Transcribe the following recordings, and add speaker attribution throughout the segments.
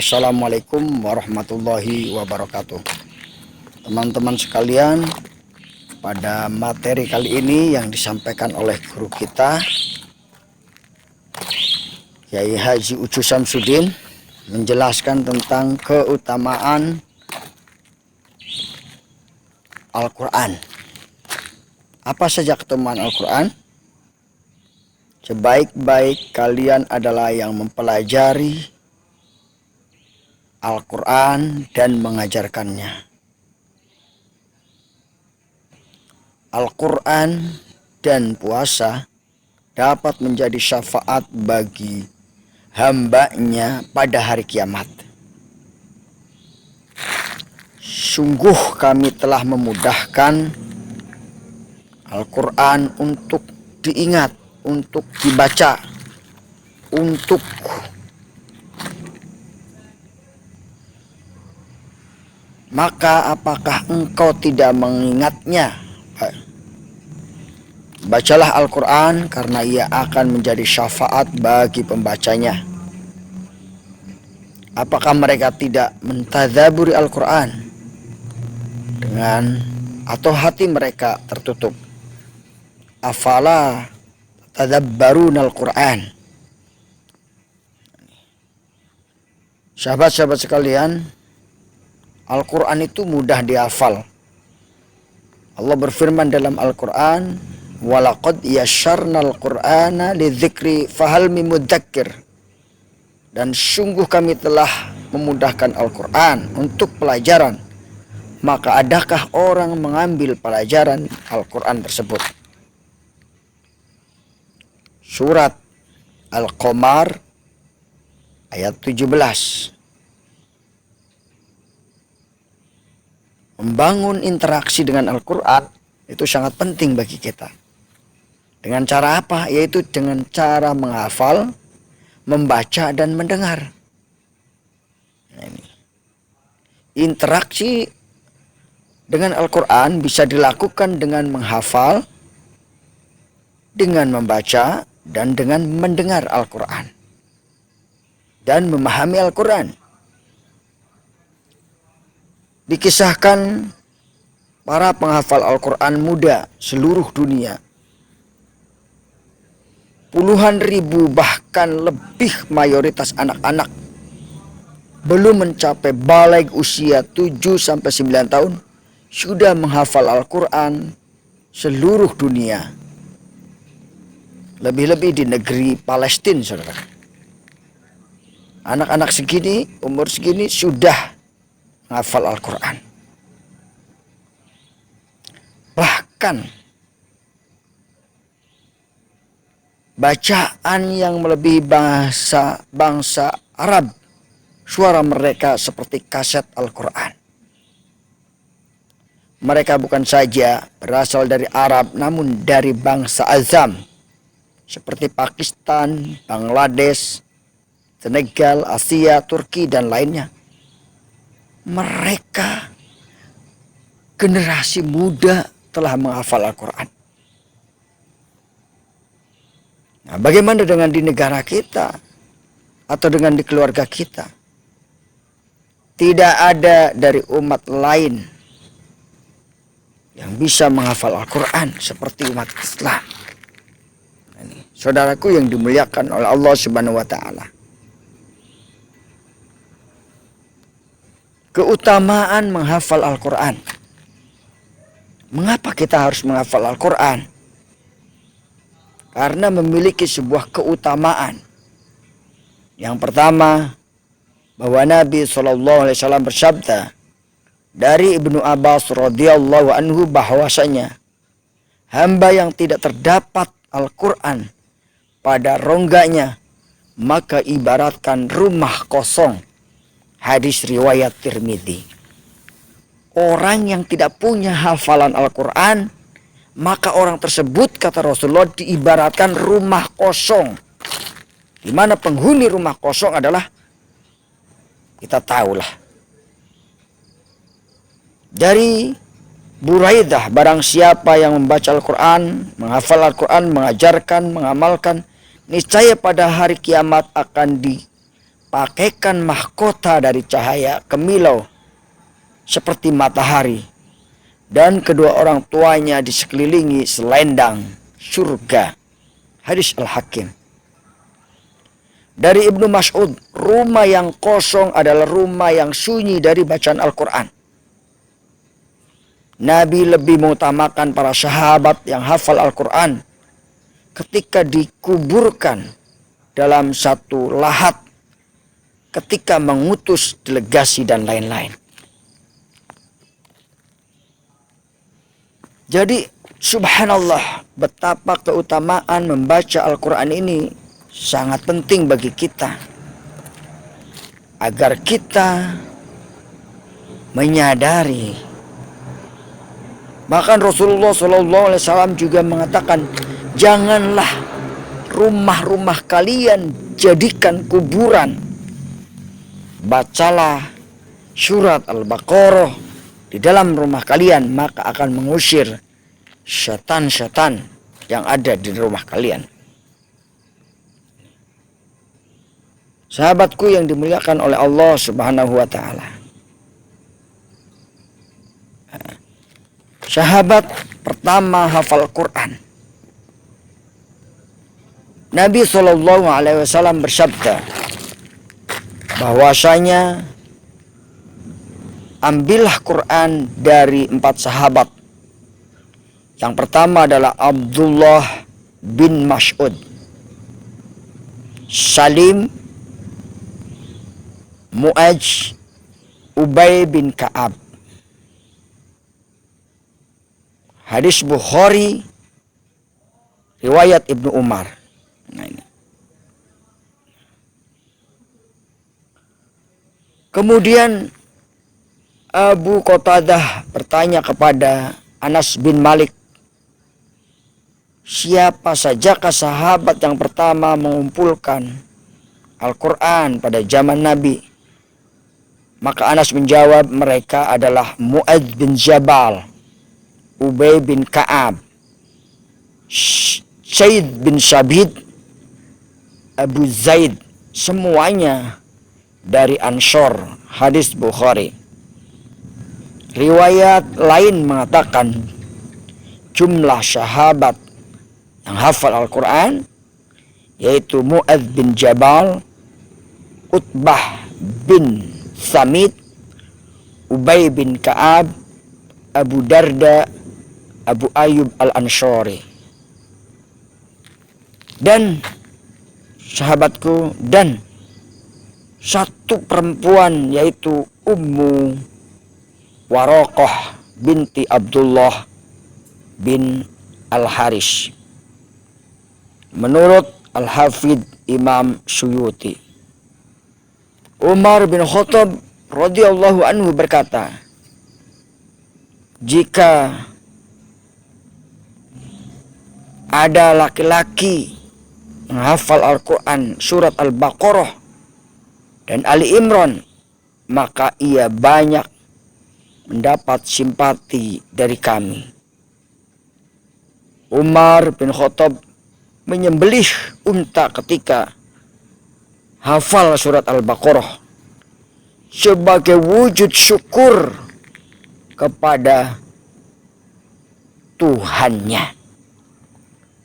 Speaker 1: Assalamualaikum warahmatullahi wabarakatuh. Teman-teman sekalian, pada materi kali ini yang disampaikan oleh guru kita Yai Haji Ucu Samsudin menjelaskan tentang keutamaan Al-Quran. Apa saja keutamaan Al-Quran? Sebaik-baik kalian adalah yang mempelajari Al-Quran dan mengajarkannya. Al-Quran dan puasa dapat menjadi syafaat bagi hambanya pada hari kiamat. Sungguh kami telah memudahkan Al-Quran untuk diingat, untuk dibaca, untuk maka apakah engkau tidak mengingatnya? Bacalah Al-Quran karena ia akan menjadi syafaat bagi pembacanya. Apakah mereka tidak mentadaburi Al-Quran dengan atau hati mereka tertutup? Afala tadabbarun Al-Quran. Sahabat-sahabat sekalian, Al-Quran itu mudah dihafal. Allah berfirman dalam Al-Quran, walaqad yasyarnal Qur'ana lidzikri fahal min mudzakir. Dan sungguh kami telah memudahkan Al-Quran untuk pelajaran, maka adakah orang mengambil pelajaran Al-Quran tersebut? Surat Al-Qamar ayat 17. Membangun interaksi dengan Al-Quran itu sangat penting bagi kita. Dengan cara apa? Yaitu dengan cara menghafal, membaca, dan mendengar. Nah, ini. Interaksi dengan Al-Quran bisa dilakukan dengan menghafal, dengan membaca, dan dengan mendengar Al-Quran. Dan memahami Al-Quran. Dikisahkan para penghafal Al-Quran muda seluruh dunia, puluhan ribu bahkan lebih mayoritas anak-anak belum mencapai baligh usia 7-9 tahun sudah menghafal Al-Quran seluruh dunia. Lebih-lebih di negeri Palestina, saudara. Anak-anak segini, umur segini sudah menghafal Al-Quran. Bahkan bacaan yang melebihi bangsa Arab, suara mereka seperti kaset Al-Quran. Mereka bukan saja berasal dari Arab, namun dari bangsa Azam, seperti Pakistan, Bangladesh, Senegal, Asia, Turki, dan lainnya. Mereka generasi muda telah menghafal Al-Quran. Nah, bagaimana dengan di negara kita atau dengan di keluarga kita? Tidak ada dari umat lain yang bisa menghafal Al-Quran seperti umat Islam. Ini, saudaraku yang dimuliakan oleh Allah Subhanahu wa Ta'ala. Keutamaan menghafal Al-Quran. Mengapa kita harus menghafal Al-Quran? Karena memiliki sebuah keutamaan. Yang pertama, bahwa Nabi SAW bersabda dari Ibnu Abbas radhiyallahu anhu bahwasanya hamba yang tidak terdapat Al-Quran pada rongganya maka ibaratkan rumah kosong. Hadis riwayat Tirmidzi. Orang yang tidak punya hafalan Al-Quran, maka orang tersebut, kata Rasulullah, diibaratkan rumah kosong. Di mana penghuni rumah kosong adalah, kita tahulah, dari Buraidah, barang siapa yang membaca Al-Quran, menghafal Al-Quran, mengajarkan, mengamalkan, niscaya pada hari kiamat akan pakaikan mahkota dari cahaya kemilau seperti matahari, dan kedua orang tuanya disekelilingi selendang surga. Hadis Al-Hakim. Dari Ibnu Mas'ud, rumah yang kosong adalah rumah yang sunyi dari bacaan Al-Quran. Nabi lebih mengutamakan para sahabat yang hafal Al-Quran ketika dikuburkan dalam satu lahat, ketika mengutus delegasi dan lain-lain. Jadi subhanallah, betapa keutamaan membaca Al-Quran ini sangat penting bagi kita, agar kita menyadari. Bahkan Rasulullah SAW juga mengatakan, janganlah rumah-rumah kalian jadikan kuburan. Bacalah surat Al-Baqarah di dalam rumah kalian, maka akan mengusir syaitan-syaitan yang ada di rumah kalian. Sahabatku yang dimuliakan oleh Allah Subhanahu wa Ta'ala, sahabat pertama hafal Quran, Nabi SAW bersabda bahwasanya ambillah Quran dari 4 sahabat. Yang pertama adalah Abdullah bin Mas'ud, Salim, Mu'adz, Ubay bin Ka'ab. Hadis Bukhari, riwayat Ibnu Umar. Nah ini. Kemudian Abu Qatadah bertanya kepada Anas bin Malik, siapa sajakah sahabat yang pertama mengumpulkan Al-Quran pada zaman Nabi? Maka Anas menjawab, mereka adalah Mu'adz bin Jabal, Ubay bin Ka'ab, Zaid bin Sabit, Abu Zaid, semuanya dari Ansor. Hadis Bukhari. Riwayat lain mengatakan jumlah sahabat yang hafal Al-Quran yaitu Mu'adz bin Jabal, Utbah bin Samit, Ubay bin Ka'ab, Abu Darda, Abu Ayyub Al-Ansari. Dan sahabatku, dan satu perempuan yaitu Ummu Waraqah binti Abdullah bin Al-Haris. Menurut Al-Hafidh Imam Suyuti, Umar bin Khattab radhiyallahu anhu berkata, jika ada laki-laki menghafal Al-Quran surat Al-Baqarah dan Ali Imran, maka ia banyak mendapat simpati dari kami. Umar bin Khattab menyembelih unta ketika hafal surat Al-Baqarah sebagai wujud syukur kepada Tuhannya.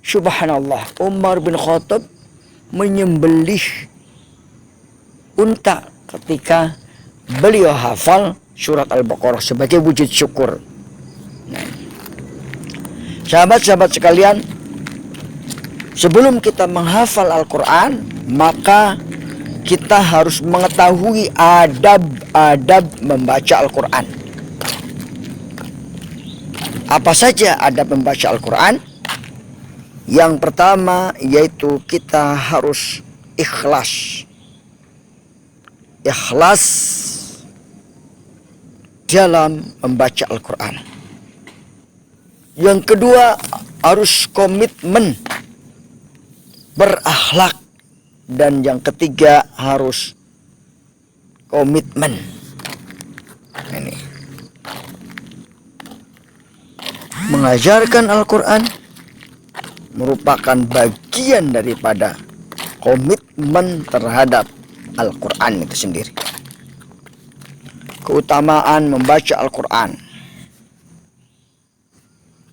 Speaker 1: Subhanallah, Umar bin Khattab menyembelih unta ketika beliau hafal surat Al-Baqarah sebagai wujud syukur. Nah, sahabat-sahabat sekalian, sebelum kita menghafal Al-Quran, maka kita harus mengetahui adab-adab membaca Al-Quran. Apa saja adab membaca Al-Quran? Yang pertama yaitu kita harus ikhlas. Ikhlas dalam membaca Al-Quran. Yang kedua, harus komitmen berakhlak. Dan yang ketiga, harus komitmen. Ini mengajarkan Al-Quran merupakan bagian daripada komitmen terhadap Al-Quran itu sendiri. Keutamaan membaca Al-Quran.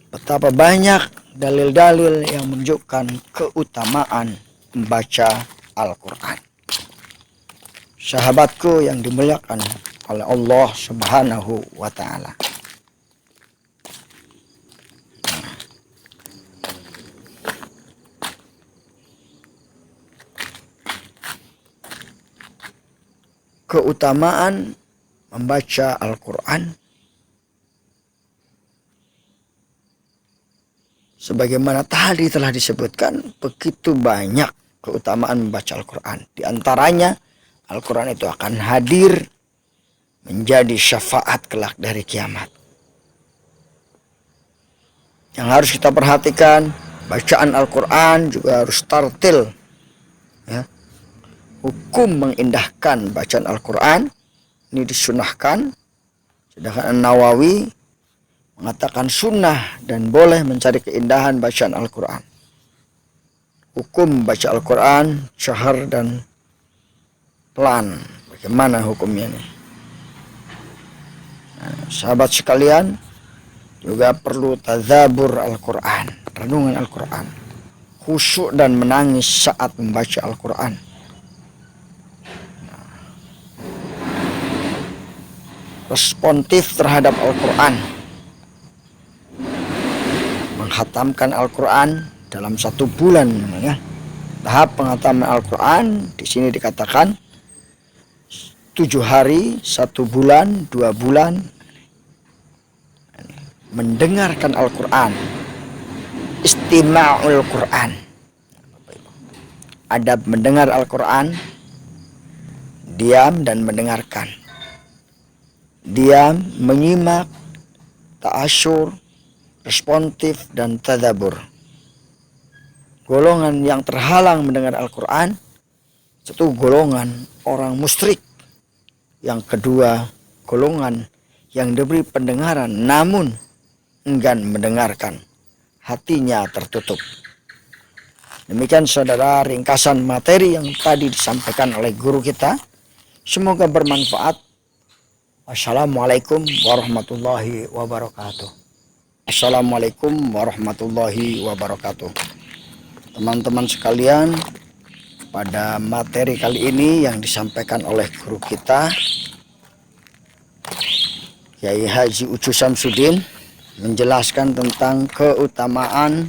Speaker 1: Betapa banyak dalil-dalil yang menunjukkan keutamaan membaca Al-Quran. Sahabatku yang dimuliakan oleh Allah Subhanahu wa Ta'ala. Keutamaan membaca Al-Quran sebagaimana tadi telah disebutkan, begitu banyak keutamaan membaca Al-Quran. Di antaranya Al-Quran itu akan hadir menjadi syafaat kelak dari kiamat. Yang harus kita perhatikan, bacaan Al-Quran juga harus tartil. Ya. Hukum mengindahkan bacaan Al-Quran ini disunahkan. Sedangkan An-Nawawi mengatakan sunnah dan boleh mencari keindahan bacaan Al-Quran. Hukum baca Al-Quran, syahar dan pelan. Bagaimana hukumnya ini? Nah, sahabat sekalian, juga perlu tadzabur Al-Quran, renungan Al-Quran. Khusyuk dan menangis saat membaca Al-Quran. Responsif terhadap Al-Quran. Menghatamkan Al-Quran dalam 1 bulan. Ya. Tahap penghataman Al-Quran di sini dikatakan 7 hari, 1 bulan, 2 bulan. Mendengarkan Al-Quran. Istima'ul Quran. Adab mendengar Al-Quran. Diam dan mendengarkan. Diam, menyimak, ta'asyur, responsif, dan tadabbur. Golongan yang terhalang mendengar Al-Quran, satu golongan orang musyrik. Yang kedua, golongan yang diberi pendengaran namun enggan mendengarkan, hatinya tertutup. Demikian saudara ringkasan materi yang tadi disampaikan oleh guru kita. Semoga bermanfaat. Wassalamualaikum warahmatullahi wabarakatuh. Assalamualaikum warahmatullahi wabarakatuh. Teman-teman sekalian, pada materi kali ini yang disampaikan oleh guru kita, Kyai Haji Ucu Samsudin, menjelaskan tentang keutamaan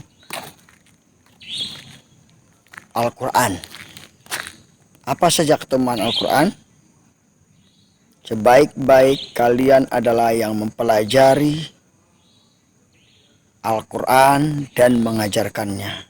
Speaker 1: Al-Quran. Apa saja keutamaan Al-Quran? Sebaik-baik kalian adalah yang mempelajari Al-Quran dan mengajarkannya.